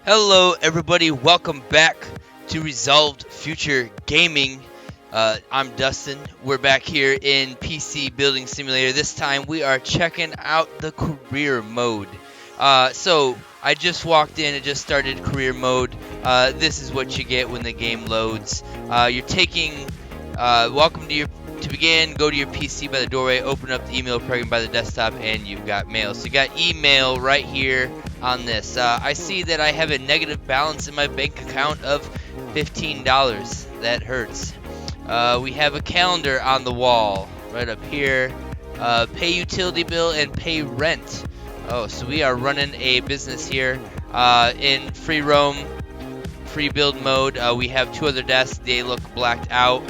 Hello, everybody. Welcome back to Resolved Future Gaming. I'm Dustin. We're back here in PC Building Simulator. This time we are checking out the career mode. So I just walked in and just started career mode. This is what you get when the game loads. You're taking welcome to begin. Go to your PC by the doorway. Open up the email program by the desktop, and you've got mail. So you got email right here on this. I see that I have a negative balance in my bank account of $15. That hurts. We have a calendar on the wall right up here. Pay utility bill and pay rent. Oh, so we are running a business here in free roam, free build mode. We have 2 other desks. They look blacked out.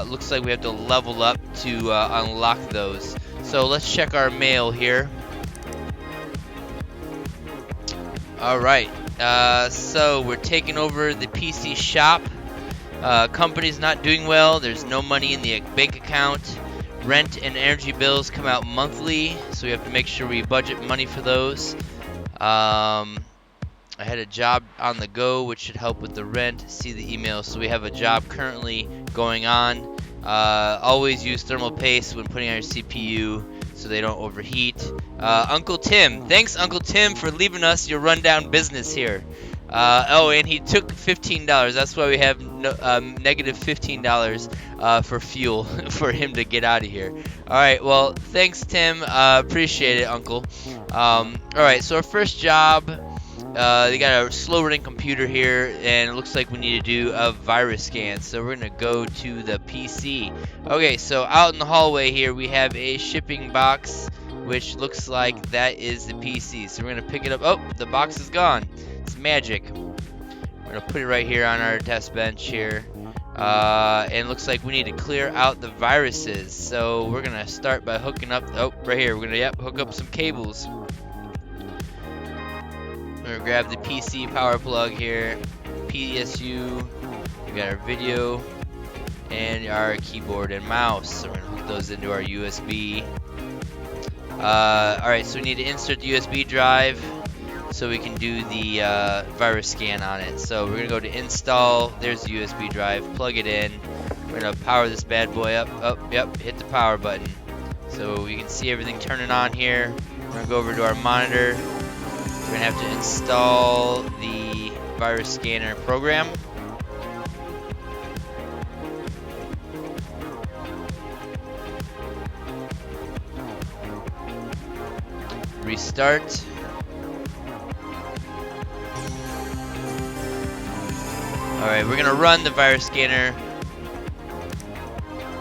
Looks like we have to level up to unlock those. So let's check our mail here. Alright, so we're taking over the PC shop. Company's not doing well. There's no money in the bank account. Rent and energy bills come out monthly, so we have to make sure we budget money for those. I had a job on the go, which should help with the rent. See the email. So we have a job currently going on. Always use thermal paste when putting on your CPU so they don't overheat. Uncle Tim. Thanks, Uncle Tim, for leaving us your rundown business here. Oh, and he took $15. That's why we have negative $15 for fuel for him to get out of here. Alright, well, thanks, Tim. Appreciate it, Uncle. Alright, so our first job, they got a slow running computer here, and it looks like we need to do a virus scan. So we're going to go to the PC. Okay, so out in the hallway here, we have a shipping box, which looks like that is the PC. So we're going to pick it up. Oh, the box is gone. It's magic. We're going to put it right here on our test bench here. And it looks like we need to clear out the viruses. So we're going to start by hooking up. Oh, right here. We're going to hook up some cables. We're going to grab the PC power plug here. PSU. We got our video. And our keyboard and mouse. So we're going to hook those into our USB. Alright, so we need to insert the USB drive so we can do the virus scan on it. So we're going to go to install. There's the USB drive. Plug it in. We're going to power this bad boy up. Oh, yep, hit the power button. So we can see everything turning on here. We're going to go over to our monitor. We're going to have to install the virus scanner program. Restart. Alright, we're gonna run the virus scanner.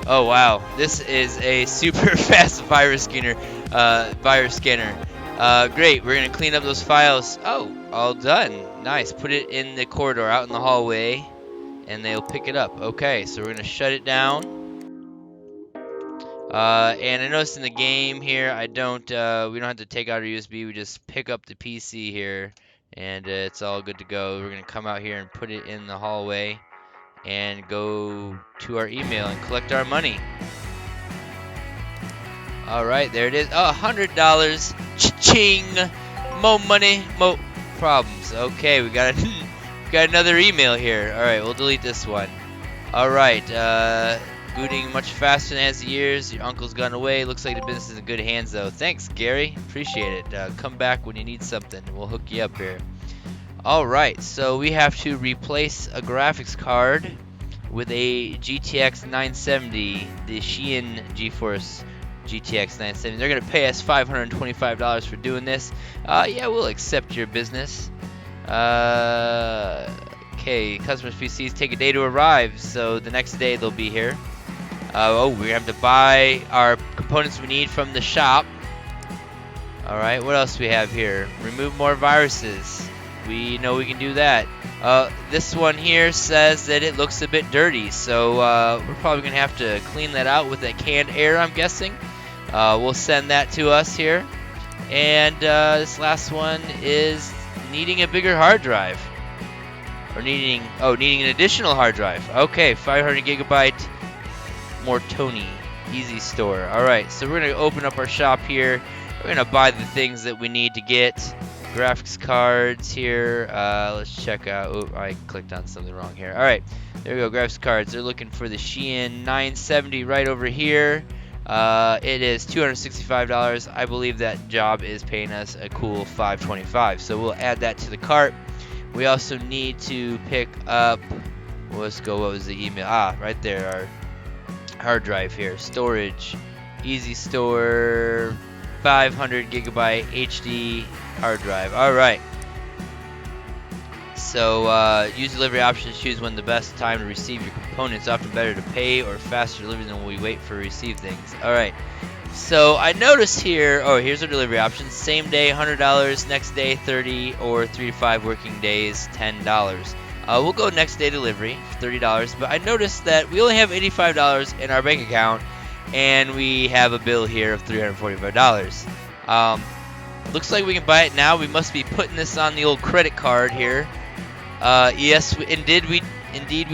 Oh wow, this is a super fast virus scanner. Great, we're gonna clean up those files. Oh, all done. Nice. Put it in the corridor out in the hallway, and they'll pick it up. Okay, so we're gonna shut it down. And I noticed in the game here, we don't have to take out our USB. We just pick up the PC here, and it's all good to go. We're gonna come out here and put it in the hallway, and go to our email and collect our money. All right, there it is. Oh, $100. Cha-ching! Mo money, mo problems. Okay, we got another email here. All right, we'll delete this one. All right. Booting much faster than as the years. Your uncle's gone away. Looks like the business is in good hands, though. Thanks, Gary. Appreciate it. Come back when you need something. We'll hook you up here. Alright, so we have to replace a graphics card with a GTX 970, the Shein GeForce GTX 970. They're going to pay us $525 for doing this. Yeah, we'll accept your business. Okay, customers' PCs take a day to arrive, so the next day they'll be here. We have to buy our components we need from the shop. Alright, what else do we have here? Remove more viruses. We know we can do that. This one here says that it looks a bit dirty, so we're probably going to have to clean that out with that canned air, I'm guessing. We'll send that to us here. And this last one is needing a bigger hard drive. Or needing an additional hard drive. Okay, 500 gigabyte. More Tony. Easy store. Alright, so we're going to open up our shop here. We're going to buy the things that we need to get. graphics cards here. Let's check out. Oh, I clicked on something wrong here. All right, there we go. Graphics cards. They're looking for the Shein 970 right over here. It is $265. I believe that job is paying us a cool $525. So we'll add that to the cart. We also need to pick up. Let's go. What was the email? Ah, right there. Our hard drive here. Storage. Easy store. 500 gigabyte HD hard drive. All right. So use delivery options. Choose when the best time to receive your components. Often better to pay or faster delivery than we wait for receive things. All right. So I noticed here. Oh, here's our delivery options. Same day, $100. Next day, $30, or 3 to 5 working days, $10. We'll go next day delivery, $30. But I noticed that we only have $85 in our bank account, and we have a bill here of $345. Looks like we can buy it now. We must be putting this on the old credit card here. Yes, indeed we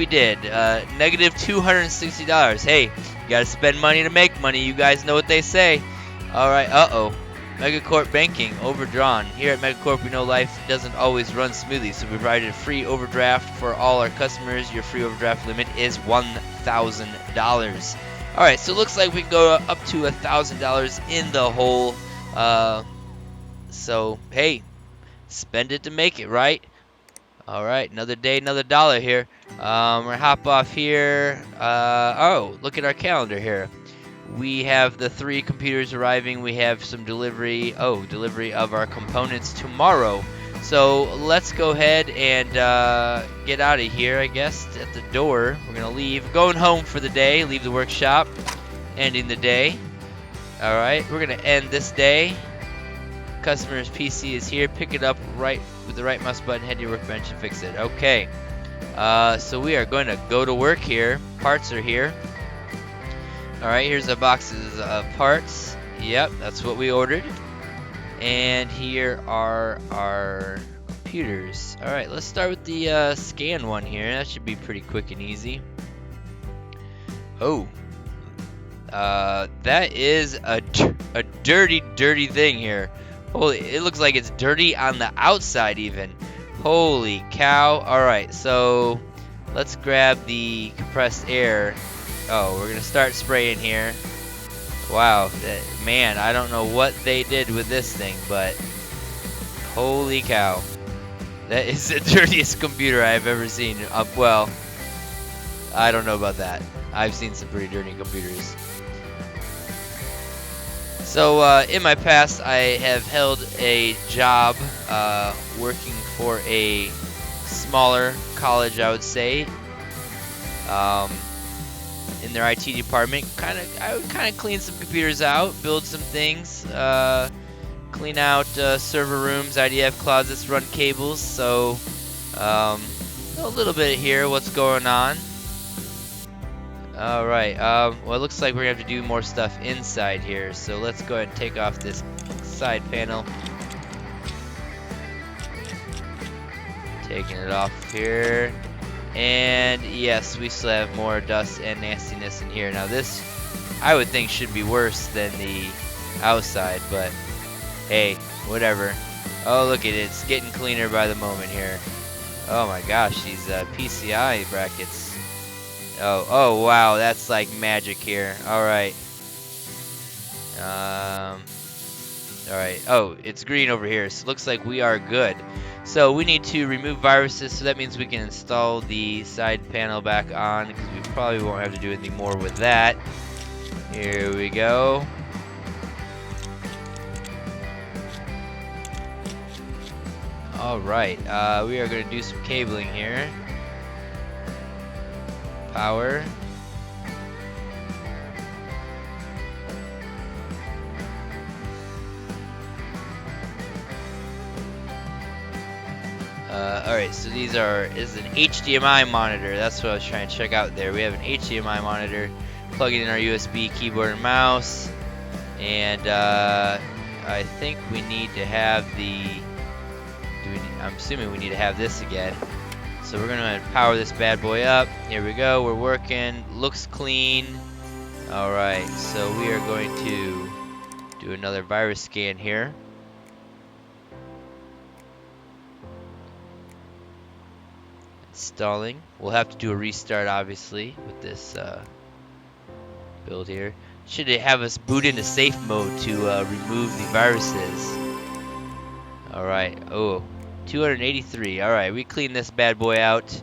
did. Negative $260. Hey, you gotta spend money to make money. You guys know what they say. All right. Megacorp Banking overdrawn. Here at Megacorp, we know life doesn't always run smoothly, so we provided a free overdraft for all our customers. Your free overdraft limit is $1,000. All right, so it looks like we can go up to $1,000 in the hole. So hey, spend it to make it, right? All right, another day, another dollar here. We're gonna hop off here. Oh, look at our calendar here. We have the 3 computers arriving. We have some delivery. Oh, delivery of our components tomorrow. So let's go ahead and get out of here, I guess, at the door. We're going to leave. Going home for the day. Leave the workshop. Ending the day. All right. We're going to end this day. Customer's PC is here. Pick it up right with the right mouse button. Head to your workbench and fix it. Okay. So we are going to go to work here. Parts are here. Alright, here's the boxes of parts. Yep, that's what we ordered. And here are our computers. Alright, let's start with the scan one here. That should be pretty quick and easy. Oh. That is a dirty, dirty thing here. Holy, it looks like it's dirty on the outside even. Holy cow. Alright, so let's grab the compressed air. Oh, we're going to start spraying here. Wow, man, I don't know what they did with this thing, but holy cow. That is the dirtiest computer I've ever seen. Well, I don't know about that. I've seen some pretty dirty computers. So, in my past, I have held a job working for a smaller college, I would say. In their IT department, I would kind of clean some computers out, build some things, clean out server rooms, IDF closets, run cables. So a little bit here, what's going on? All right. Well, it looks like we're gonna have to do more stuff inside here. So let's go ahead and take off this side panel. Taking it off here. And yes, we still have more dust and nastiness in here. Now this, I would think, should be worse than the outside, but hey, whatever. Oh, look at it. It's getting cleaner by the moment here. Oh my gosh, these PCI brackets. Oh wow, that's like magic here. Alright. Alright. Oh, it's green over here, so it looks like we are good. So we need to remove viruses, so that means we can install the side panel back on, because we probably won't have to do anything more with that. Here we go. Alright, we are going to do some cabling here. Power. Alright, so this is an HDMI monitor. That's what I was trying to check out there. We have an HDMI monitor. Plug it in our USB keyboard and mouse. And I think we need to have I'm assuming we need to have this again. So we're going to power this bad boy up. Here we go. We're working. Looks clean. Alright, so we are going to do another virus scan here. Installing. We'll have to do a restart, obviously, with this build here. Should it have us boot into safe mode to remove the viruses? Alright, oh, 283. Alright, we clean this bad boy out.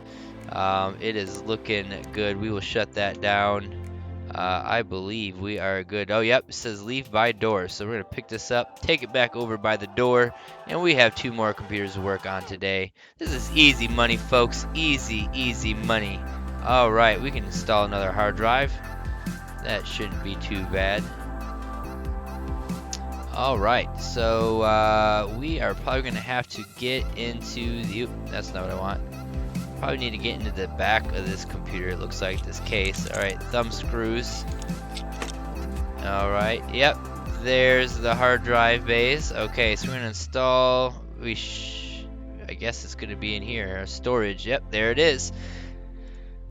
It is looking good. We will shut that down. I believe we are good. Oh, yep, it says leave by door. So we're going to pick this up, take it back over by the door, and we have 2 more computers to work on today. This is easy money, folks. Easy, easy money. Alright, we can install another hard drive. That shouldn't be too bad. Alright, so we are probably going to have to get into the... Oop, that's not what I want. Probably need to get into the back of this computer, it looks like, this case. Alright, thumb screws. Alright, yep. There's the hard drive base. Okay, so we're going to install... I guess it's going to be in here. Storage, yep, there it is.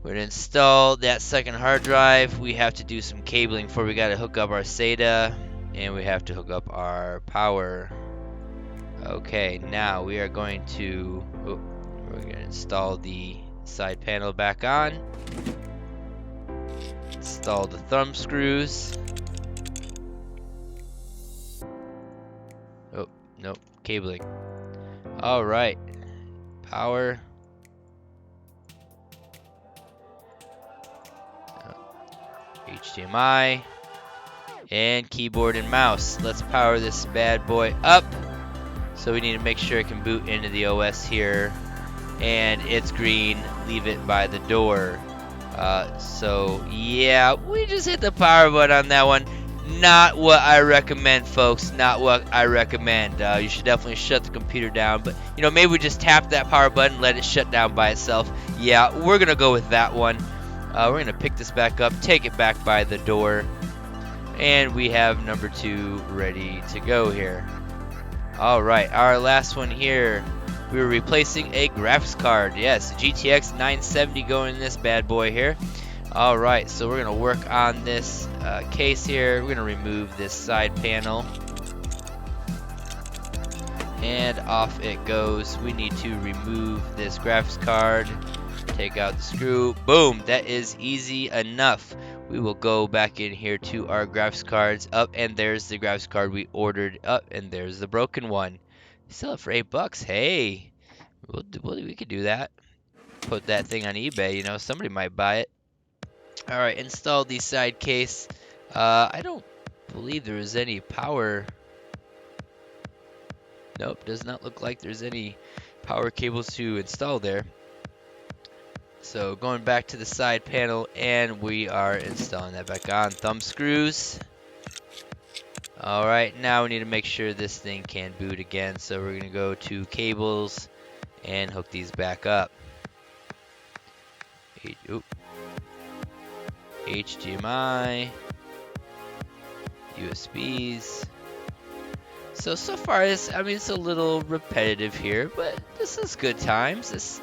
We're going to install that second hard drive. We have to do some cabling before we got to hook up our SATA. And we have to hook up our power. Okay, now we are going to... Oh, we're going to install the side panel back on. Install the thumb screws. Oh, nope, cabling. Alright, power. HDMI. And keyboard and mouse. Let's power this bad boy up. So we need to make sure it can boot into the OS here. And it's green. Leave it by the door. So yeah, we just hit the power button on that one. Not what I recommend, folks. Not what I recommend. You should definitely shut the computer down. But you know, maybe we just tap that power button, let it shut down by itself. Yeah, we're gonna go with that one. We're gonna pick this back up, take it back by the door. And we have number 2 ready to go here. Alright, our last one here. We were replacing a graphics card. Yes, GTX 970 going in this bad boy here. Alright, so we're going to work on this case here. We're going to remove this side panel. And off it goes. We need to remove this graphics card. Take out the screw. Boom, that is easy enough. We will go back in here to our graphics cards. Up, and there's the graphics card we ordered. Up, and there's the broken one. Sell it for $8. Hey, we could do that. Put that thing on eBay. You know, somebody might buy it. All right, install the side case. I don't believe there is any power. Nope, does not look like there's any power cables to install there. So going back to the side panel, and we are installing that back on. Thumb screws. Alright, now we need to make sure this thing can boot again. So we're going to go to cables and hook these back up. HDMI. USBs. So far, it's a little repetitive here, but this is good times. This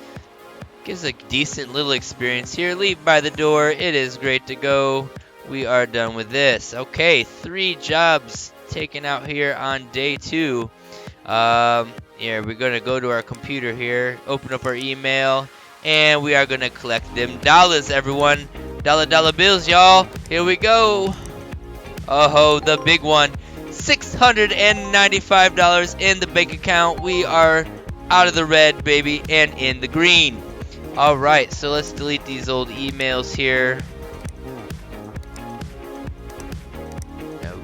gives a decent little experience here. Leave by the door. It is great to go. We are done with this. Okay, 3 jobs taken out here on day 2. Yeah, we're going to go to our computer here, open up our email, and we are going to collect them dollars, everyone. Dollar bills, y'all. Here we go. Oh, the big one. $695 in the bank account. We are out of the red, baby, and in the green. Alright, so let's delete these old emails here.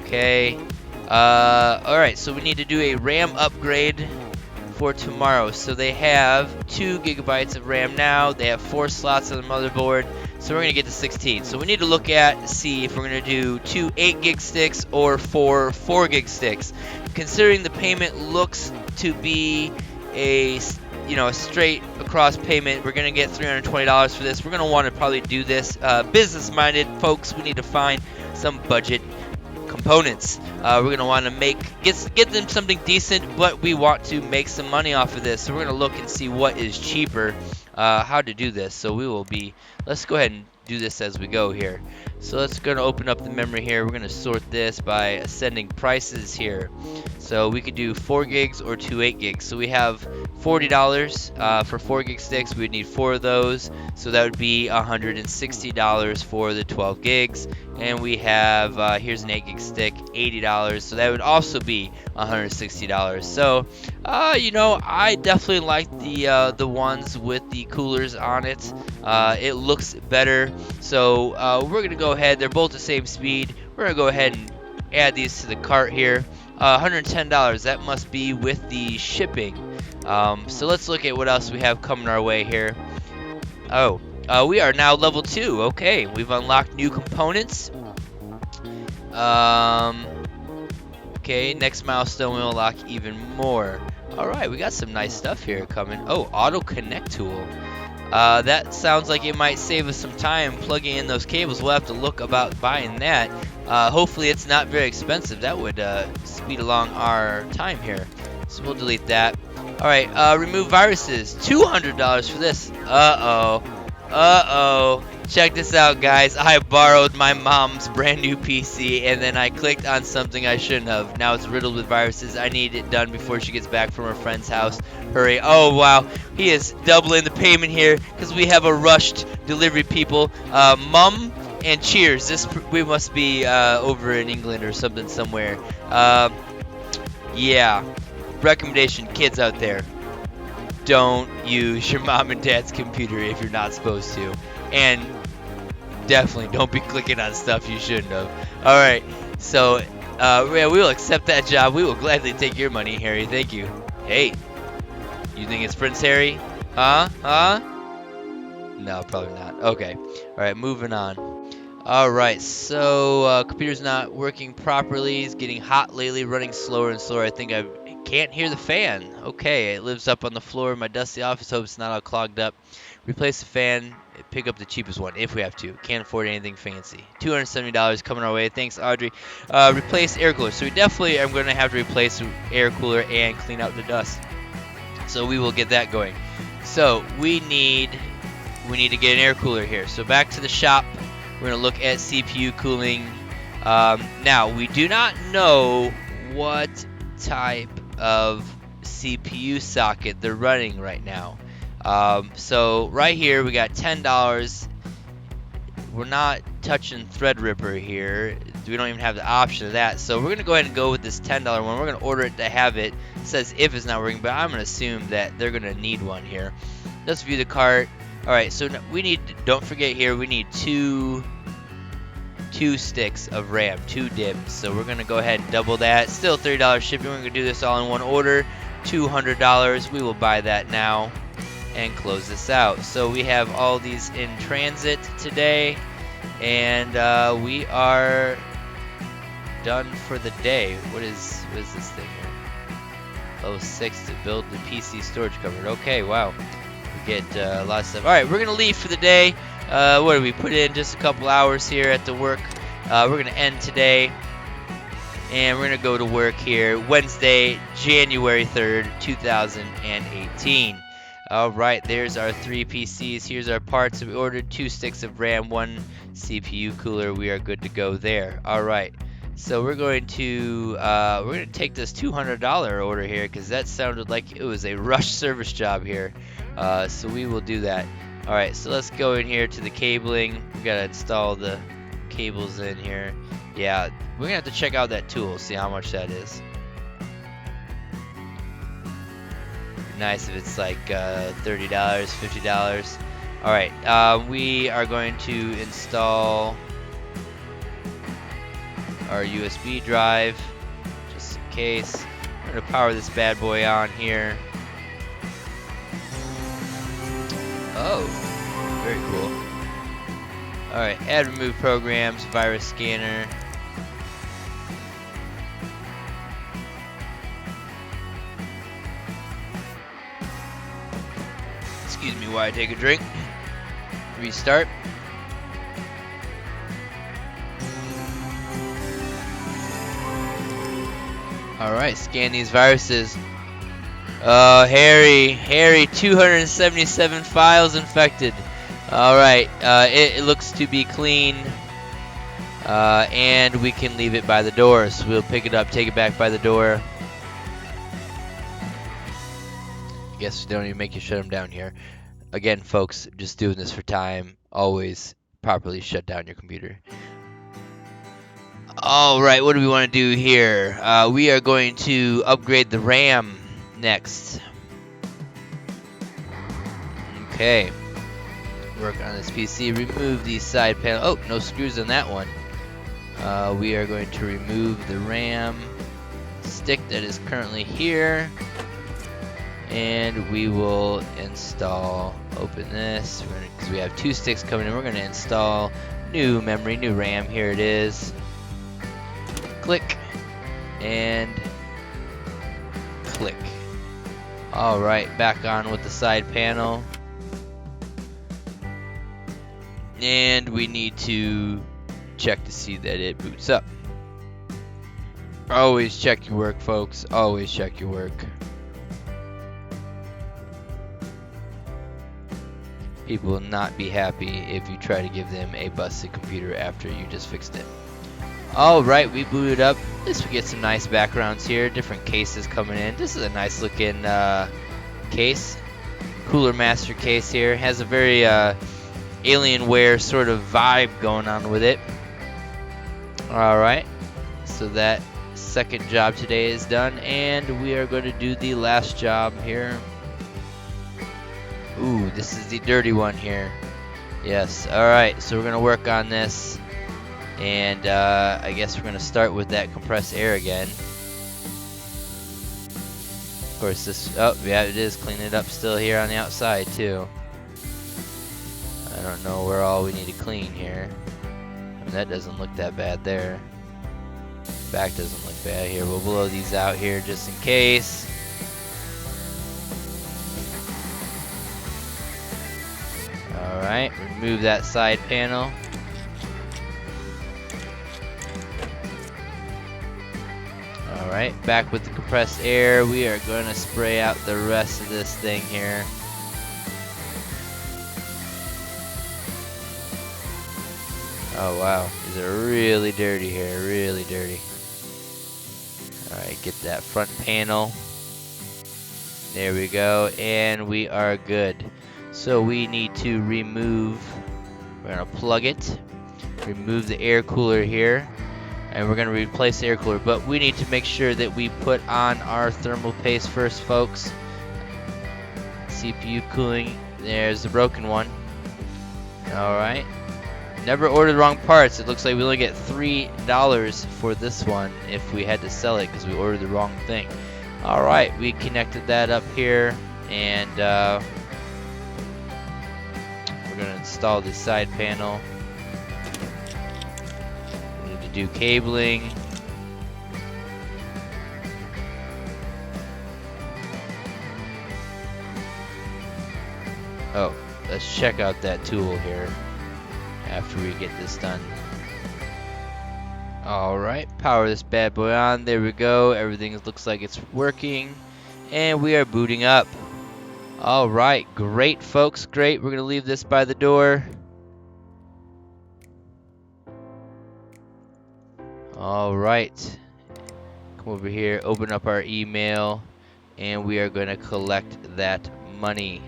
Okay. Alright, so we need to do a RAM upgrade for tomorrow. So they have 2 gigabytes of RAM now. They have 4 slots on the motherboard. So we're going to get to 16. So we need to look at, see if we're going to do 2 8-gig sticks or 4 4-gig sticks. Considering the payment looks to be a straight across payment, we're going to get $320 for this. We're going to want to probably do this business-minded, folks. We need to find some budget components. We're going to want to get them something decent, but we want to make some money off of this. So we're going to look and see what is cheaper, how to do this. So let's go ahead and do this as we go here. So let's go to open up the memory here. We're gonna sort this by ascending prices here. So we could do 4 gigs or 2 8 gigs. So we have $40 for 4 gig sticks. We would need 4 of those. So that would be $160 for the 12 gigs. And we have here's an 8 gig stick, $80. So that would also be $160. So you know, I definitely like the ones with the coolers on it. It looks better. So we're gonna go ahead. They're both the same speed. We're gonna go ahead and add these to the cart here. $110. That must be with the shipping. So let's look at what else we have coming our way here. Oh, we are now level 2. Okay, we've unlocked new components. Okay, next milestone we'll unlock even more. Alright, we got some nice stuff here coming. Oh, auto connect tool. That sounds like it might save us some time plugging in those cables. We'll have to look about buying that. Hopefully it's not very expensive. That would speed along our time here. So we'll delete that. Alright, remove viruses. $200 for this. Uh-oh. Uh-oh. Check this out, guys. I borrowed my mom's brand new PC and then I clicked on something I shouldn't have. Now it's riddled with viruses. I need it done before she gets back from her friend's house. Hurry. Oh, wow. He is doubling the payment here because we have a rushed delivery, people. Mum and cheers. We must be over in England or something somewhere. Yeah. Recommendation, kids out there. Don't use your mom and dad's computer if you're not supposed to. And definitely don't be clicking on stuff you shouldn't have. Alright, so yeah, we will accept that job. We will gladly take your money, Harry. Thank you. Hey, you think it's Prince Harry? Huh? Huh? No, probably not. Okay. Alright, moving on. Alright, so computer's not working properly. It's getting hot lately, running slower and slower. I think I can't hear the fan. Okay, it lives up on the floor of my dusty office. Hope it's not all clogged up. Replace the fan. Pick up the cheapest one if we have to. Can't afford anything fancy. $270 coming our way. Thanks, Audrey. Replace air cooler. So we definitely are going to have to replace the air cooler and clean out the dust. So we will get that going. So we need to get an air cooler here. So back to the shop. We're going to look at CPU cooling. Now we do not know what type of CPU socket they're running right now. So right here we got $10. We're not touching Threadripper here. We don't even have the option of that. So we're gonna go ahead and go with this $10 one. We're gonna order it to have it. It says if it's not working, but I'm gonna assume that they're gonna need one here. Let's view the cart. All right, so we need. Don't forget here, we need two sticks of RAM, 2 DIMMs. So we're gonna go ahead and double that. Still $30 shipping. We're gonna do this all in one order. $200. We will buy that now and close this out. So we have all these in transit today, and we are done for the day. What is this thing here? Level 6 to build the PC storage cupboard. Okay, wow. We get a lot of stuff. All right, we're gonna leave for the day. What did we put in? Just a couple hours here at the work. We're gonna end today, and we're gonna go to work here Wednesday, January 3rd, 2018. Alright, there's our 3 PCs. Here's our parts. We ordered 2 sticks of RAM, 1 CPU cooler. We are good to go there. Alright, so we're going to take this $200 order here because that sounded like it was a rush service job here. So we will do that. Alright, so let's go in here to the cabling. We gotta install the cables in here. Yeah, we're gonna have to check out that tool, see how much that is. Nice if it's like $30, $50. Alright, we are going to install our USB drive just in case. We're going to power this bad boy on here. Oh, very cool. Alright, add remove programs, virus scanner. Excuse me while I take a drink. Restart. Alright, scan these viruses. Oh, Harry, 277 files infected. Alright, it looks to be clean. and we can leave it by the door. So we'll pick it up, take it back by the door. I guess they don't even make you shut them down here. Again, folks, just doing this for time. Always properly shut down your computer. All right, what do we want to do here? We are going to upgrade the RAM next. Okay. Work on this PC. Remove the side panel. Oh, no screws on that one. We are going to remove the RAM stick that is currently here. And we will install, open this, because we have 2 sticks coming in. We're going to install new memory, new RAM. Here it is. Click and click. Alright, back on with the side panel. And we need to check to see that it boots up. Always check your work, folks. Always check your work. People will not be happy if you try to give them a busted computer after you just fixed it. Alright, we booted up. This we get some nice backgrounds here. Different cases coming in. This is a nice looking case. Cooler Master case here. Has a very Alienware sort of vibe going on with it. Alright, so that second job today is done, and we are going to do the last job here. Ooh, this is the dirty one here. Yes, alright, so we're going to work on this, and I guess we're going to start with that compressed air again. Of course, this, oh yeah, it is cleaning it up still here on the outside too. I don't know where all we need to clean here. I mean, that doesn't look that bad there. Back doesn't look bad here. We'll blow these out here just in case. Alright, remove that side panel. Alright, back with the compressed air. We are going to spray out the rest of this thing here. Oh wow, these are really dirty here, really dirty. Alright, get that front panel. There we go, and we are good. So we need to remove, we're going to plug it, remove the air cooler here, and we're going to replace the air cooler. But we need to make sure that we put on our thermal paste first, folks. CPU cooling, there's the broken one. Alright. Never order the wrong parts. It looks like we only get $3 for this one if we had to sell it because we ordered the wrong thing. Alright, we connected that up here, and we're going to install the side panel. We need to do cabling. Oh, let's check out that tool here after we get this done. Alright, power this bad boy on. There we go. Everything looks like it's working. And we are booting up. Alright, great folks, great. We're going to leave this by the door. Alright. Come over here, open up our email, and we are going to collect that money.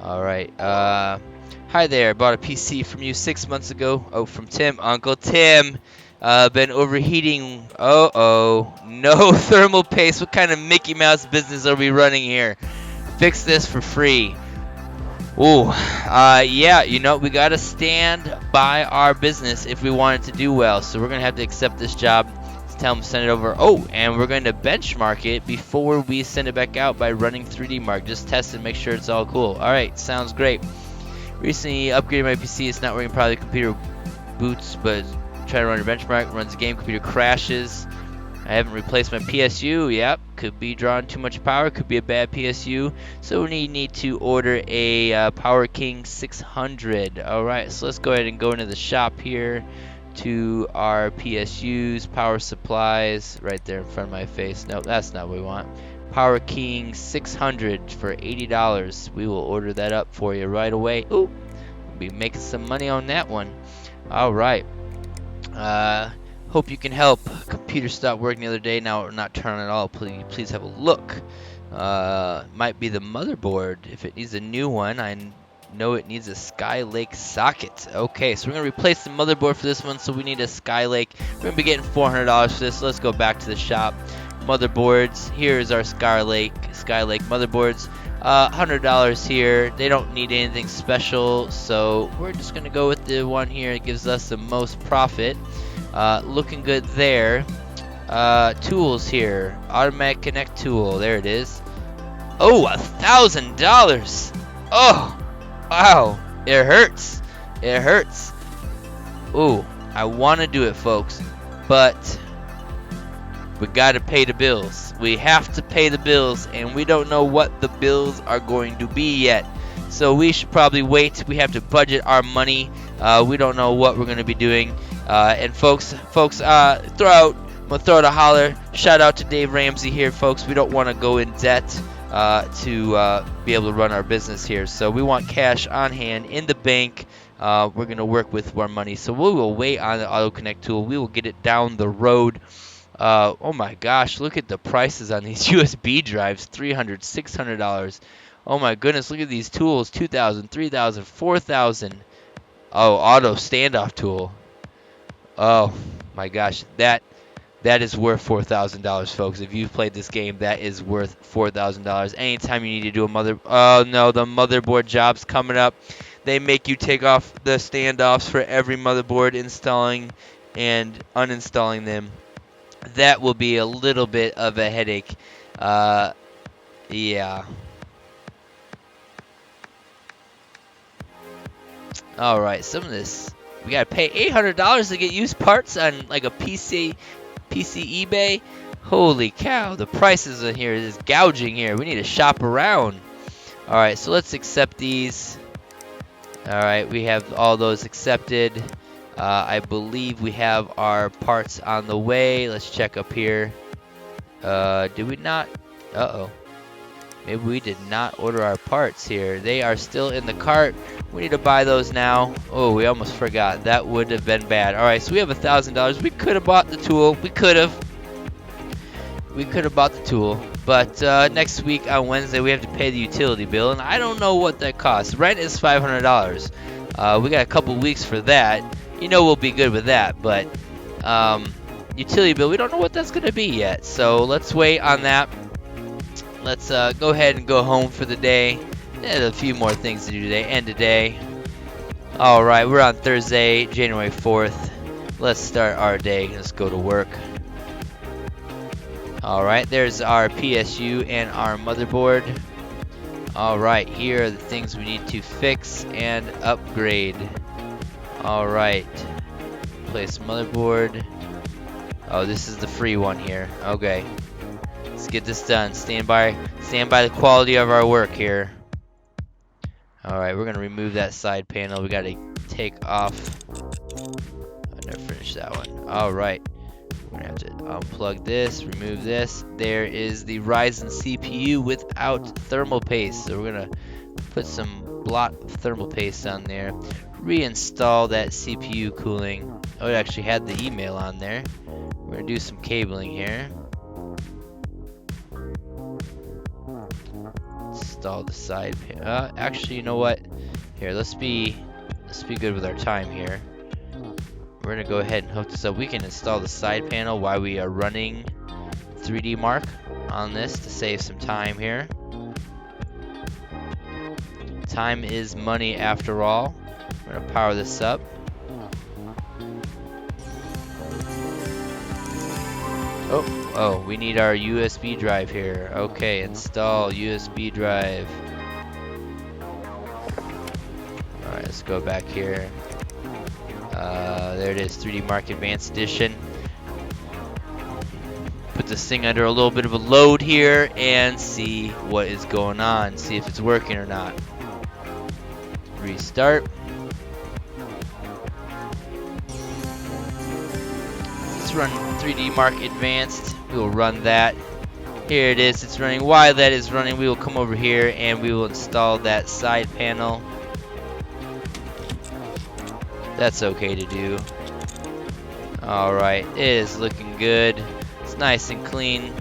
Alright, hi there, I bought a PC from you 6 months ago. Oh, from Tim, Uncle Tim. Been overheating. Uh-oh. No thermal paste. What kind of Mickey Mouse business are we running here? Fix this for free. Ooh, yeah, you know, we gotta stand by our business if we want it to do well. So we're gonna have to accept this job. Tell them to send it over. Oh, and we're going to benchmark it before we send it back out by running 3D Mark. Just test and make sure it's all cool. Alright, sounds great. Recently upgraded my PC. It's not working. Probably computer boots, but try to run a benchmark. Runs a game. Computer crashes. I haven't replaced my PSU. Yep, could be drawing too much power. Could be a bad PSU. So we need to order a Power King 600. Alright, so let's go ahead and go into the shop here. To our PSUs, power supplies, right there in front of my face. Nope, that's not what we want. Power King 600 for $80. We will order that up for you right away. Ooh, we'll be making some money on that one. All right. Hope you can help. Computer stopped working the other day. Now we're not turning at all. Please have a look. Might be the motherboard. If it needs a new one, I know it needs a Skylake socket. Okay, so we're gonna replace the motherboard for this one. So we need a Skylake. We're gonna be getting $400 for this. So let's go back to the shop. Motherboards. Here is our Skylake motherboards. $100 here. They don't need anything special, so we're just gonna go with the one here. It gives us the most profit. Looking good there. Tools here. Automatic connect tool. There it is. Oh, $1,000. Oh, wow. It hurts. It hurts. Ooh, I want to do it, folks, but we got to pay the bills. We have to pay the bills, and we don't know what the bills are going to be yet. So we should probably wait. We have to budget our money. We don't know what we're going to be doing. And folks, I'm gonna throw out a holler. Shout out to Dave Ramsey here, folks. We don't want to go in debt to be able to run our business here. So we want cash on hand in the bank. We're going to work with our money. So we will wait on the auto connect tool. We will get it down the road. Oh my gosh, look at the prices on these USB drives. $300, $600. Oh my goodness, look at these tools. $2,000, $3,000, $4,000. Oh, auto standoff tool. Oh my gosh, that is worth $4,000, folks. If you've played this game, that is worth $4,000. Anytime you need to do oh no, the motherboard job's coming up. They make you take off the standoffs for every motherboard, installing and uninstalling them. That will be a little bit of a headache. Yeah. All right, some of this we gotta pay $800 to get used parts on like a PC eBay. Holy cow, the prices in here is gouging here. We need to shop around. All right, so let's accept these. All right, we have all those accepted. I believe we have our parts on the way. Let's check up here. Did we not? Uh-oh. Maybe we did not order our parts here. They are still in the cart. We need to buy those now. Oh, we almost forgot. That would have been bad. All right, so we have $1,000. We could have bought the tool. We could have bought the tool. But next week on Wednesday, we have to pay the utility bill, and I don't know what that costs. Rent is $500. We got a couple weeks for that. You know we'll be good with that, but utility bill, we don't know what that's going to be yet. So let's wait on that. Let's go ahead and go home for the day. There's a few more things to do today. End of day. All right, we're on Thursday, January 4th. Let's start our day. Let's go to work. All right, there's our PSU and our motherboard. All right, here are the things we need to fix and upgrade. All right, place motherboard. Oh, this is the free one here. Okay, let's get this done. Stand by the quality of our work here. All right, we're gonna remove that side panel. We gotta take off. I never finished that one. All right, we're gonna have to unplug this, remove this. There is the Ryzen CPU without thermal paste. So we're gonna put some block thermal paste on there. Reinstall that CPU cooling. Oh, it actually had the email on there. We're gonna do some cabling here. Install the side panel. Actually, you know what? Here, let's be good with our time here. We're gonna go ahead and hook this up. We can install the side panel while we are running 3D Mark on this to save some time here. Time is money after all. We're gonna power this up. Oh, we need our USB drive here. Okay, install USB drive. Alright, let's go back here. There it is, 3D Mark Advanced Edition. Put this thing under a little bit of a load here and see what is going on. See if it's working or not. Restart. Let's run 3D Mark Advanced. We will run that. Here it is, it's running. While that is running, we will come over here and we will install that side panel. That's okay to do. Alright, it is looking good. It's nice and clean.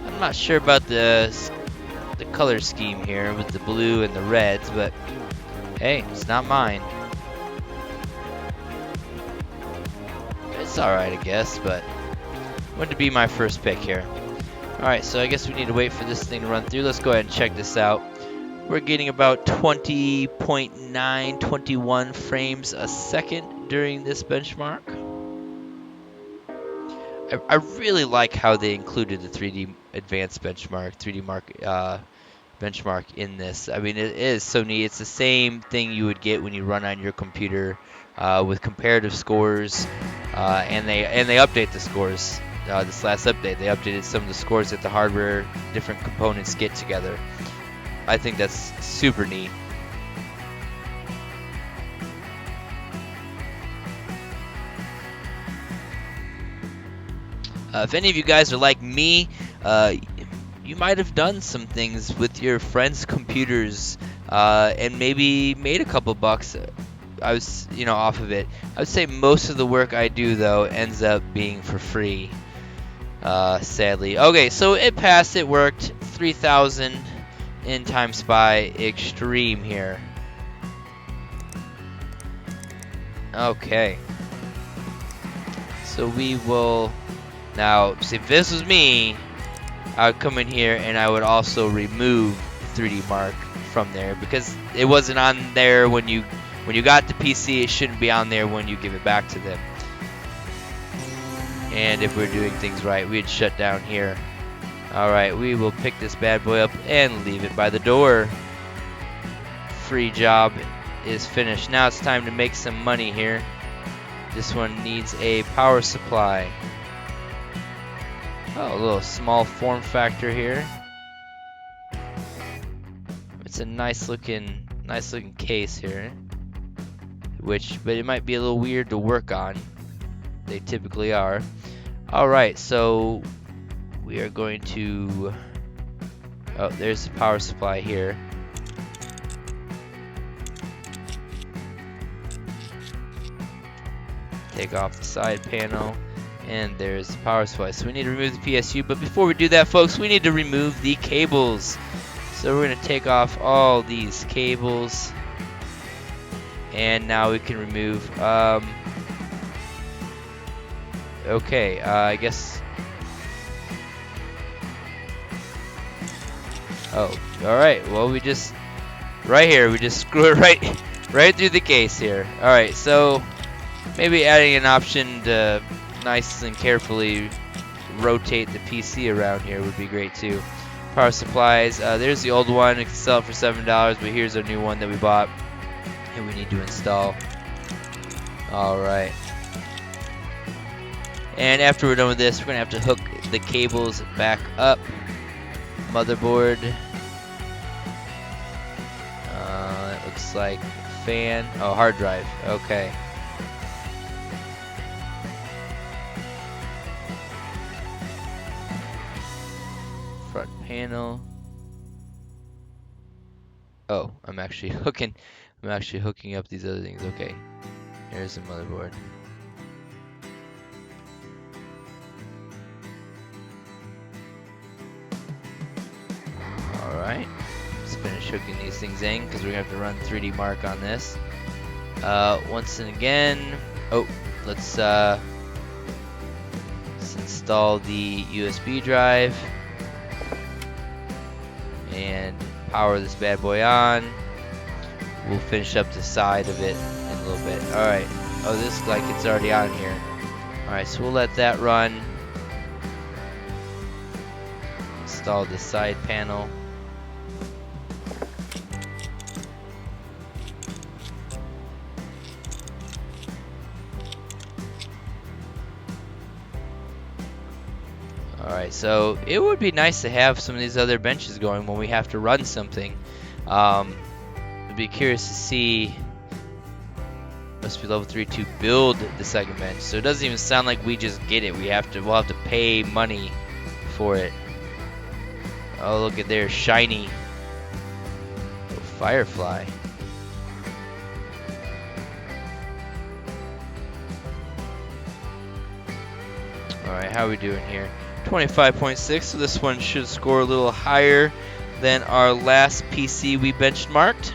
I'm not sure about the color scheme here with the blue and the reds, but hey, it's not mine. It's alright, I guess, but wouldn't be my first pick here. Alright, so I guess we need to wait for this thing to run through. Let's go ahead and check this out. We're getting about 20.9, 21 frames a second during this benchmark. I really like how they included the 3D advanced benchmark, 3D benchmark in this. I mean, it is so neat. It's the same thing you would get when you run on your computer with comparative scores, and they update the scores. This last update, they updated some of the scores that the hardware different components get together. I think that's super neat. If any of you guys are like me, you might have done some things with your friends' computers and maybe made a couple bucks. Off of it. I would say most of the work I do though ends up being for free. Sadly. Okay, so it passed. It worked. 3,000 in Time Spy Extreme here. Okay. So we will now see if this was me. I would come in here and I would also remove 3D Mark from there because it wasn't on there when you got the PC. It shouldn't be on there when you give it back to them. And if we're doing things right, we'd shut down here. Alright, we will pick this bad boy up and leave it by the door. Free job is finished. Now it's time to make some money here. This one needs a power supply. Oh, a little small form factor here. It's a nice looking case here. But it might be a little weird to work on. They typically are. Alright, so we are going to... Oh, there's the power supply here. Take off the side panel. And there's the power supply. So we need to remove the PSU. But before we do that, folks, we need to remove the cables. So we're going to take off all these cables. And now we can remove... Okay, I guess... Oh, alright, well we just... Right here, we just screw it right through the case here. Alright, so... Maybe adding an option to nice and carefully rotate the PC around here would be great too. Power supplies, there's the old one, you can sell it for $7, but here's our new one that we bought. And we need to install. Alright. And after we're done with this, we're going to have to hook the cables back up. Motherboard. It looks like fan. Oh, hard drive. Okay. Front panel. Oh, I'm actually hooking up these other things. Okay. Here's the motherboard. Alright, let's finish hooking these things in because we're going to have to run 3D Mark on this. Once and again, let's install the USB drive and power this bad boy on. We'll finish up the side of it in a little bit. Alright, oh, this looks like it's already on here. Alright, so we'll let that run. Install the side panel. Alright, so it would be nice to have some of these other benches going when we have to run something. I'd be curious to see. Must be level 3 to build the second bench. So it doesn't even sound like we just get it. We'll have to pay money for it. Oh, look at there, shiny. Oh, firefly. Alright, how are we doing here? 25.6, so this one should score a little higher than our last PC we benchmarked.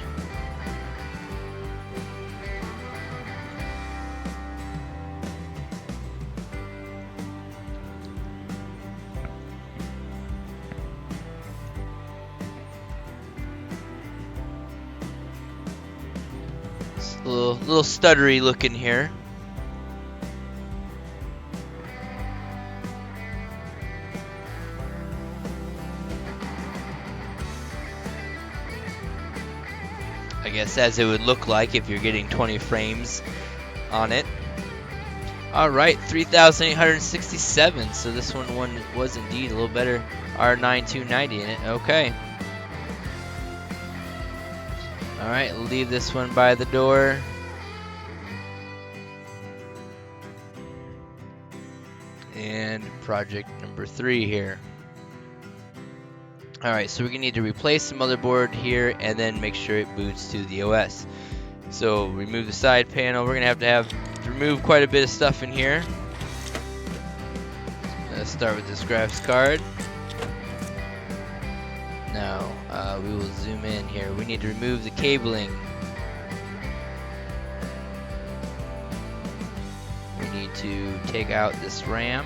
It's a little stuttery looking here. I guess as it would look like if you're getting 20 frames on it. Alright, 3,867, so this one was indeed a little better. R9290 in it, okay. Alright, leave this one by the door. And project number 3 here. Alright, so we're going to need to replace the motherboard here and then make sure it boots to the OS. So remove the side panel. We're going to have to remove quite a bit of stuff in here. Let's start with this graphics card. Now we will zoom in here. We need to remove the cabling. We need to take out this RAM.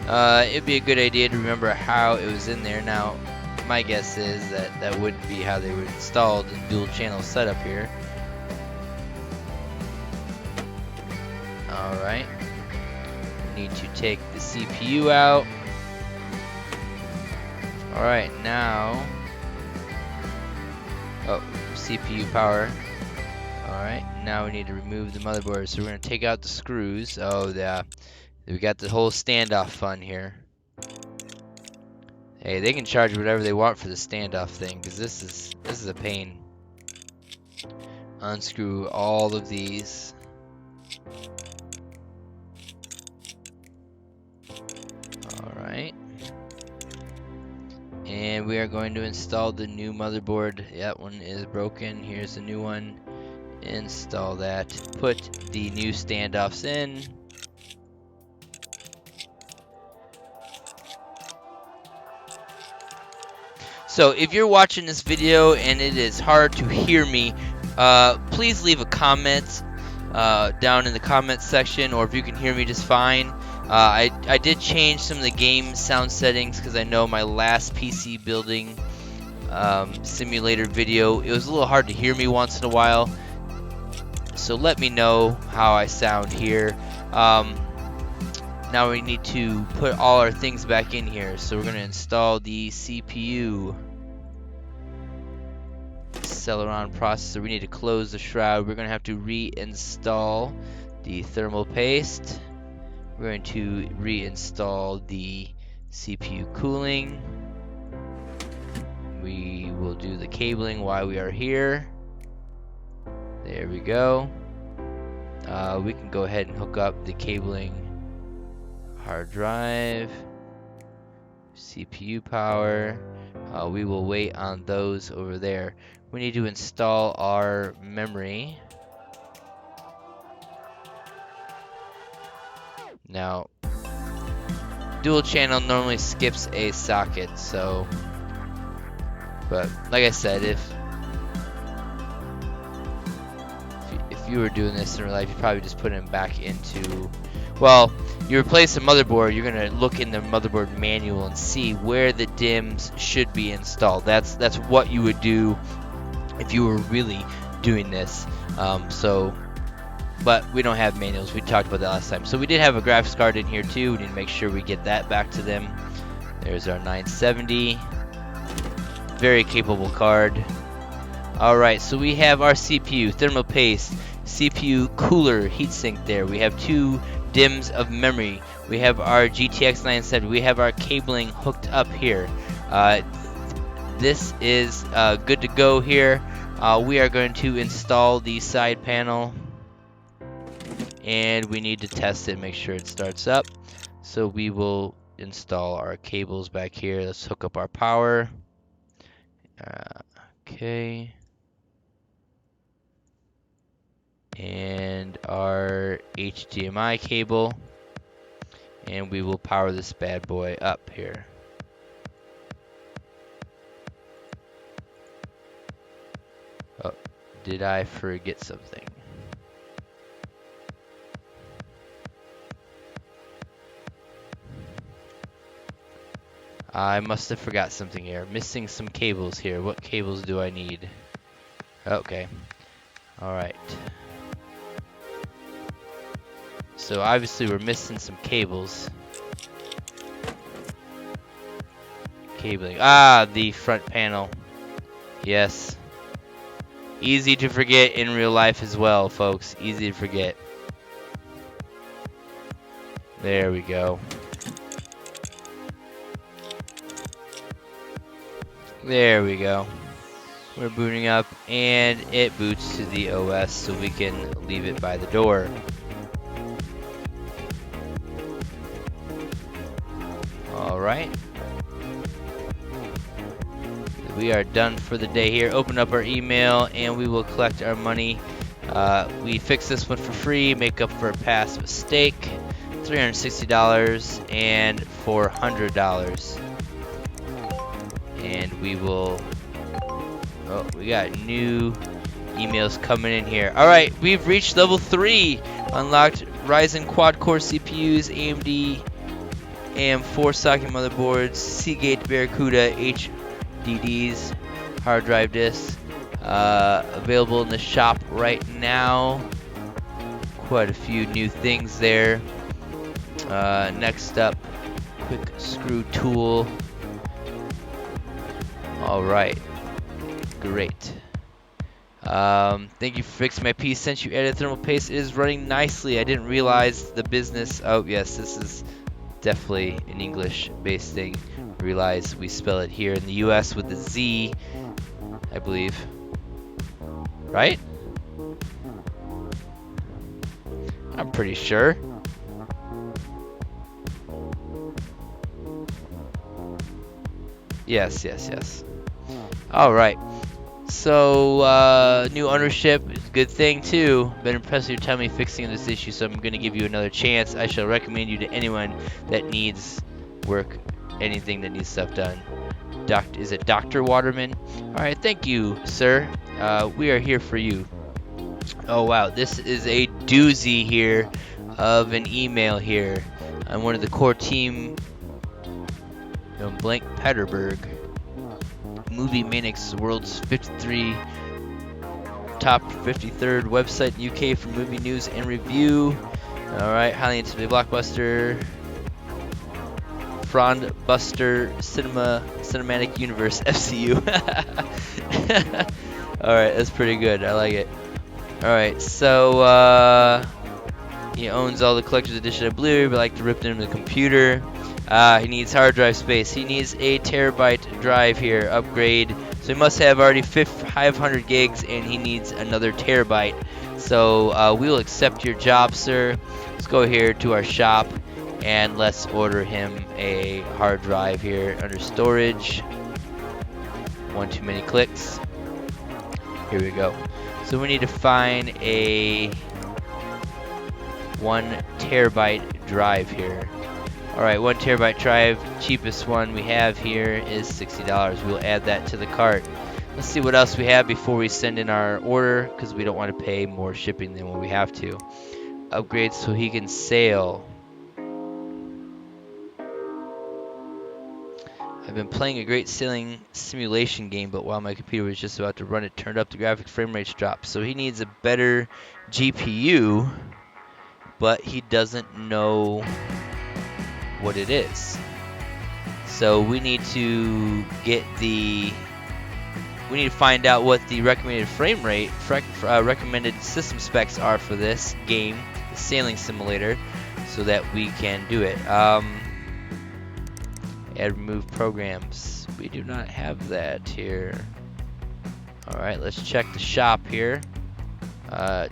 It'd be a good idea to remember how it was in there. Now, my guess is that wouldn't be how they were installed in dual channel setup here. Alright. We need to take the CPU out. Alright, now... Oh, CPU power. Alright, now we need to remove the motherboard. So we're going to take out the screws. Oh, yeah. We got the whole standoff fun here. Hey, they can charge whatever they want for the standoff thing, because this is a pain. Unscrew all of these. Alright. And we are going to install the new motherboard. That one is broken. Here's the new one. Install that. Put the new standoffs in. So if you're watching this video and it is hard to hear me, please leave a comment down in the comments section, or if you can hear me just fine. I did change some of the game sound settings because I know my last PC building simulator video, it was a little hard to hear me once in a while. So let me know how I sound here. Now we need to put all our things back in here. So we're going to install the CPU Celeron processor. We need to close the shroud. We're going to have to reinstall the thermal paste. We're going to reinstall the CPU cooling. We will do the cabling while we are here. There we go. We can go ahead and hook up the cabling. Hard drive, CPU power. We will wait on those over there. We need to install our memory. Now, dual channel normally skips a socket, so, but like I said, if you were doing this in real life, you probably just put them back into, well, you replace the motherboard, you're gonna look in the motherboard manual and see where the DIMMs should be installed. That's what you would do if you were really doing this. But we don't have manuals. We talked about that last time. So we did have a graphics card in here too. We need to make sure we get that back to them. There's our 970. Very capable card. Alright, so we have our CPU, thermal paste, CPU cooler, heatsink there. We have 2 DIMMs of memory. We have our GTX 970. We have our cabling hooked up here. This is good to go here. We are going to install the side panel, and we need to test it, make sure it starts up. So we will install our cables back here. Let's hook up our power. Okay. And our HDMI cable. And we will power this bad boy up here. Oh, did I forget something? I must have forgot something here. Missing some cables here. What cables do I need? Okay. Alright. So obviously we're missing some cables. Cabling. Ah, the front panel. Yes. Easy to forget in real life as well, folks. Easy to forget. There we go. There we go. We're booting up, and it boots to the OS so we can leave it by the door. Alright. We are done for the day here. Open up our email, and we will collect our money. We fixed this one for free, make up for a past mistake. $360 and $400. And we will... Oh, we got new emails coming in here. Alright, we've reached level 3. Unlocked Ryzen quad-core CPUs, AMD AM4 socket motherboards, Seagate Barracuda HDDs, hard drive disks. Available in the shop right now. Quite a few new things there. Next up, quick screw tool. Alright. Great. Thank you for fixing my piece. Since you added thermal paste, it is running nicely. I didn't realize the business. Oh, yes, this is definitely an English-based thing. Realize we spell it here in the US with the Z, I believe. Right? I'm pretty sure. Yes, yes, yes. Alright. So, new ownership is a good thing too. Been impressed with your time in fixing this issue, so I'm going to give you another chance. I shall recommend you to anyone that needs work, anything that needs stuff done. Is it Dr. Waterman? Alright, thank you, sir. We are here for you. Oh wow, this is a doozy here of an email here. I'm one of the core team from Blank Peterburg. Movie Manics, world's top 53rd website in UK for movie news and review. Alright, highly anticipated blockbuster. Frondbuster Cinematic Universe FCU. Alright, that's pretty good. I like it. Alright, so he owns all the collector's edition of Blu-ray, but like to rip into the computer. He needs hard drive space. He needs a terabyte drive here. Upgrade. So he must have already 500 gigs, and he needs another terabyte. So we will accept your job, sir. Let's go here to our shop, and let's order him a hard drive here under storage. One too many clicks. Here we go. So we need to find a 1 terabyte drive here. Alright, 1 terabyte drive, cheapest one we have here is $60. We'll add that to the cart. Let's see what else we have before we send in our order, because we don't want to pay more shipping than what we have to. Upgrade so he can sail. I've been playing a great sailing simulation game, but while my computer was just about to run, it turned up, the graphic frame rates dropped. So he needs a better GPU, but he doesn't know what it is. So we need to find out what the recommended frame rate, recommended system specs are for this game, the sailing simulator, so that we can do it. Add remove programs. We do not have that here. Alright, let's check the shop here.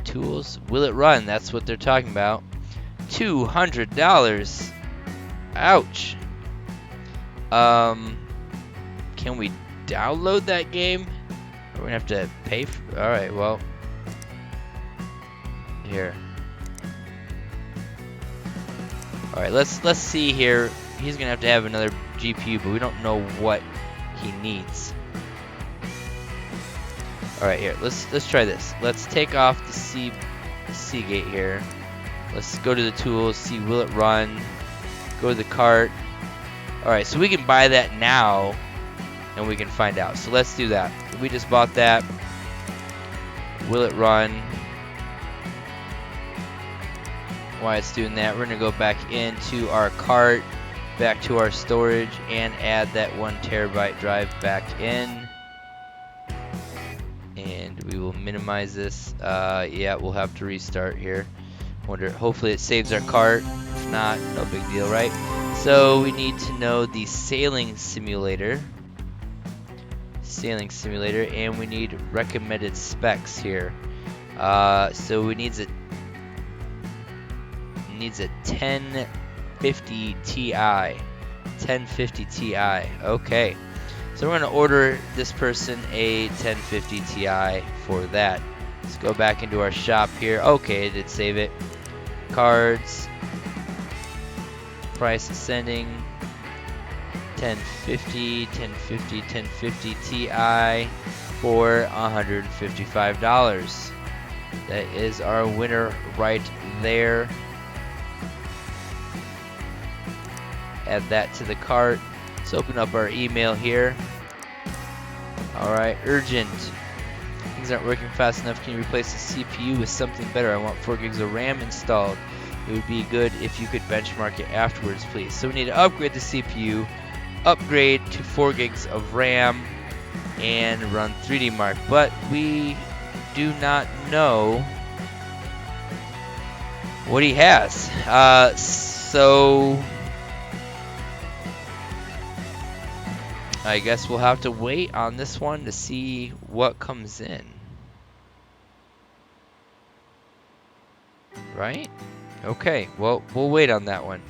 Tools. Will it run? That's what they're talking about. $200. Ouch. Can we download that game? We're gonna have to pay for. All right, well, here. All right, let's see here. He's gonna have to have another GPU, but we don't know what he needs. All right, here. Let's try this. Let's take off the Seagate here. Let's go to the tools. See, will it run? Go to the cart. All right, so we can buy that now, and we can find out. So let's do that. We just bought that. Will it run? While it's doing that, we're gonna go back into our cart, back to our storage, and add that 1 terabyte drive back in. And we will minimize this. Yeah, we'll have to restart here. Hopefully it saves our cart. If not, no big deal, right? So we need to know the sailing simulator. And we need recommended specs here. So we needs a 1050 Ti. 1050 Ti. Okay. So we're gonna order this person a 1050 Ti for that. Let's go back into our shop here. Okay, it did save it. Cards. Price ascending. 1050 Ti for $155. That is our winner right there. Add that to the cart. Let's open up our email here. Alright, urgent. Things aren't working fast enough. Can you replace the CPU with something better? I want 4 gigs of RAM installed. It would be good if you could benchmark it afterwards, please. So we need to upgrade the CPU, upgrade to 4 gigs of RAM, and run 3D Mark. But we do not know what he has. So I guess we'll have to wait on this one to see what comes in. Right? Okay, well, we'll wait on that one.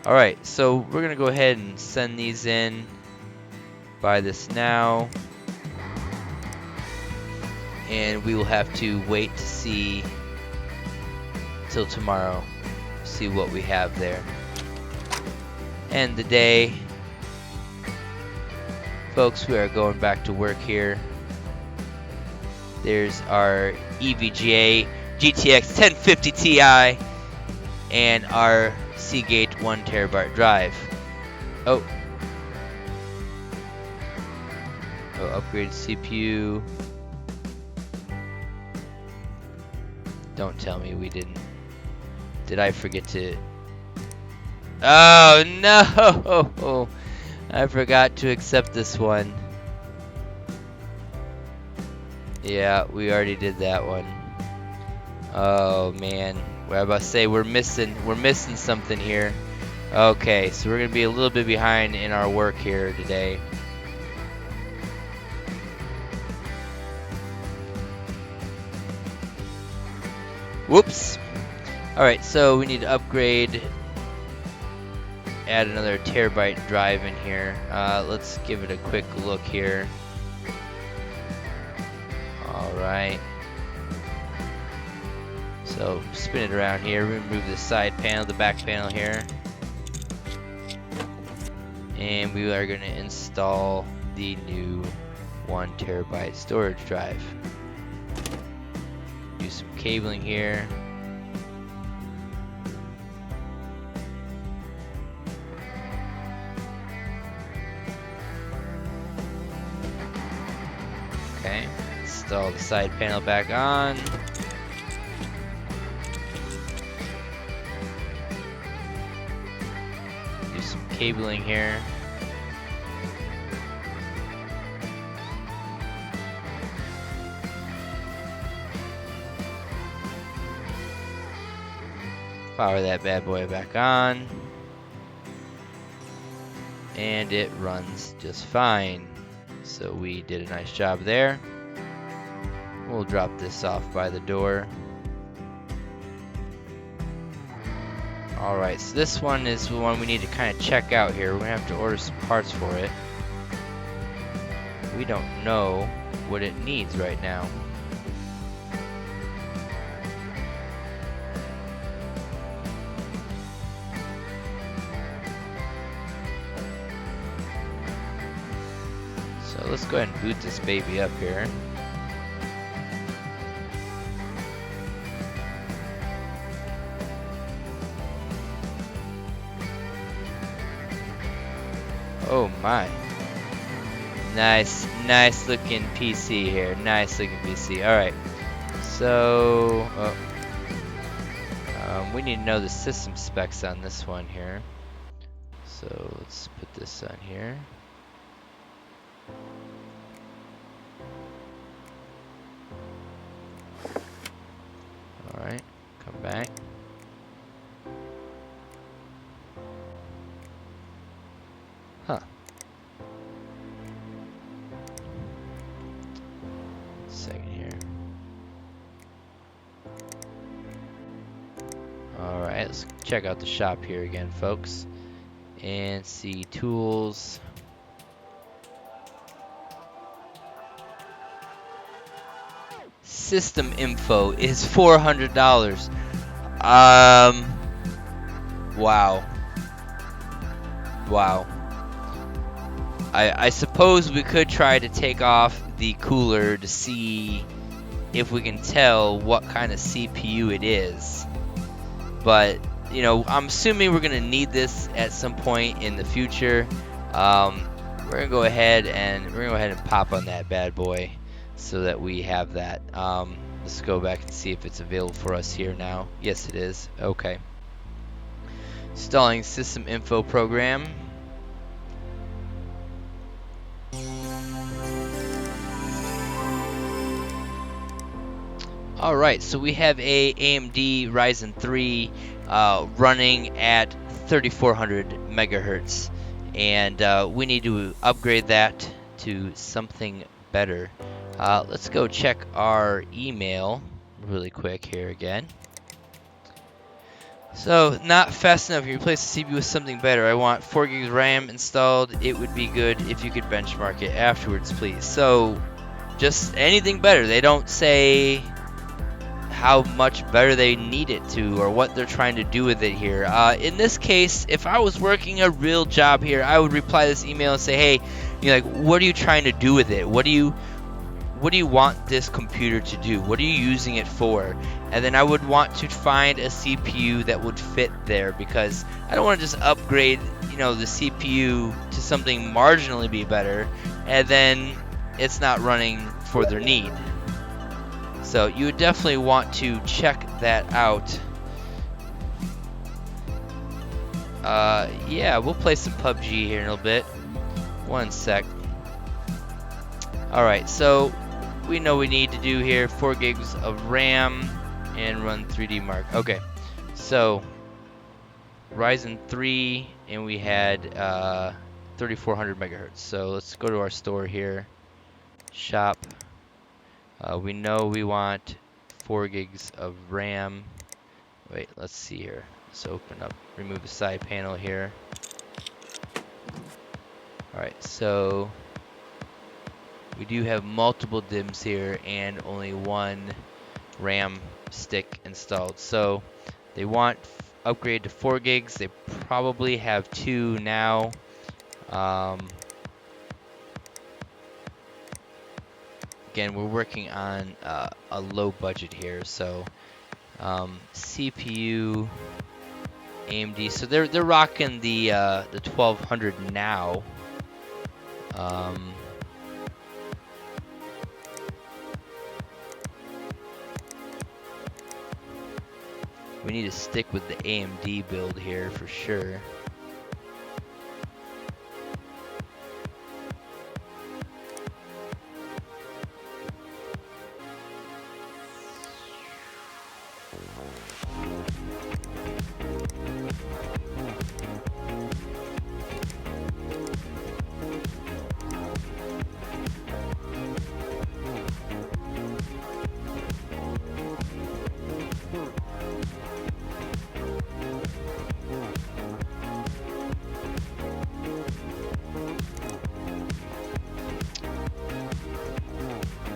Alright, so we're going to go ahead and send these in. Buy this now. And we will have to wait to see till tomorrow. See what we have there. End the day. Folks, we are going back to work here. There's our EVGA GTX 1050 Ti and our Seagate 1 terabyte drive. Oh, upgrade CPU. Don't tell me we didn't. Did I forget to? Oh no! I forgot to accept this one. Yeah, we already did that one. Oh man, what I about to say, we're missing something here. Okay, so we're gonna be a little bit behind in our work here today. Whoops. All right, so we need to upgrade. Add another terabyte drive in here. Let's give it a quick look here. Alright. So spin it around here, remove the side panel, the back panel here. And we are going to install the new 1 terabyte storage drive. Do some cabling here. Okay, install the side panel back on. Do some cabling here. Power that bad boy back on. And it runs just fine. So we did a nice job there. We'll drop this off by the door. Alright, so this one is the one we need to kind of check out here. We're going to have to order some parts for it. We don't know what it needs right now. So let's go ahead and boot this baby up here. Oh my. Nice looking PC here. Nice looking PC. Alright. So, we need to know the system specs on this one here. So let's put this on here. Alright, come back. Huh. Second here. Alright, let's check out the shop here again, folks. And see tools. System info is $400. Wow. Wow. I suppose we could try to take off the cooler to see if we can tell what kind of CPU it is. But, you know, I'm assuming we're going to need this at some point in the future. We're going to go ahead and pop on that bad boy so that we have that. Let's go back and see if it's available for us here now. Yes, it is. Okay. Installing system info program. Alright, so we have a AMD Ryzen 3 running at 3400 megahertz, and we need to upgrade that to something better. Let's go check our email really quick here again. So, not fast enough. You replace the CPU with something better. I want 4 gigs RAM installed. It would be good if you could benchmark it afterwards, please. So, just anything better. They don't say how much better they need it to or what they're trying to do with it here. In this case, if I was working a real job here, I would reply this email and say, hey, what are you trying to do with it? What do you want this computer to do? What are you using it for? And then I would want to find a CPU that would fit there, because I don't want to just upgrade, the CPU to something marginally be better and then it's not running for their need. So you would definitely want to check that out. Yeah, we'll play some PUBG here in a little bit. One sec. Alright, so we know we need to do here 4 gigs of RAM and run 3D Mark. Okay, so Ryzen 3, and we had 3400 megahertz. So let's go to our store here. Shop. We know we want 4 gigs of RAM. Wait, let's see here. Let's open up, remove the side panel here. Alright, so we do have multiple DIMMs here and only 1 RAM stick installed. So they want upgrade to 4 gigs. They probably have 2 now. Again, we're working on a low budget here, so CPU AMD. So they're rocking the 1200 now. We need to stick with the AMD build here for sure.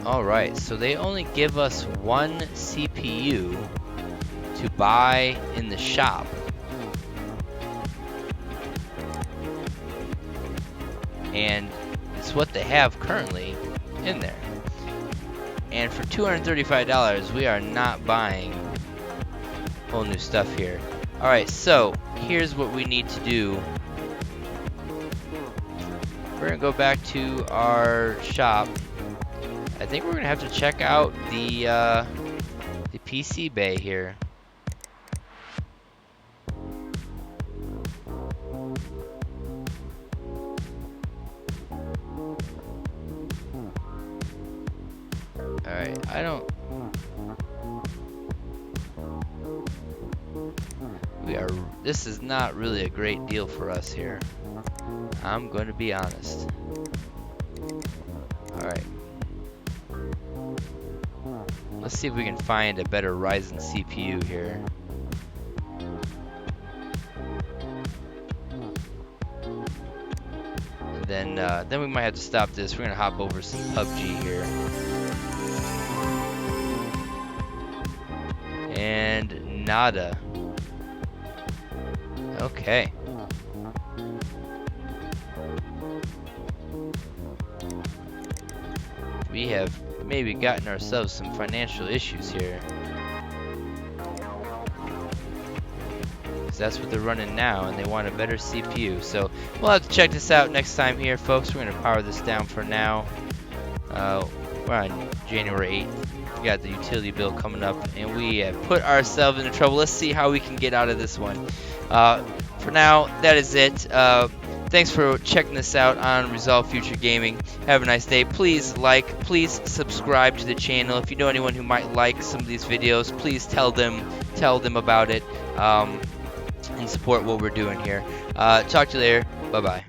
Alright, so they only give us one CPU to buy in the shop. And it's what they have currently in there. And for $235, we are not buying whole new stuff here. Alright, so here's what we need to do. We're gonna go back to our shop. I think we're gonna have to check out the PC bay here. Alright, this is not really a great deal for us here. I'm going to be honest. Alright. Let's see if we can find a better Ryzen CPU here. And then we might have to stop this. We're going to hop over some PUBG here. And nada. Okay. We have maybe gotten ourselves some financial issues here. Because that's what they're running now, and they want a better CPU. So we'll have to check this out next time here, folks. We're going to power this down for now. We're on January 8th. We got the utility bill coming up, and we have put ourselves into trouble. Let's see how we can get out of this one. For now, that is it. Thanks for checking this out on Resolve Future Gaming. Have a nice day. Please like, please subscribe to the channel. If you know anyone who might like some of these videos, please tell them about it, and support what we're doing here. Talk to you later. Bye-bye.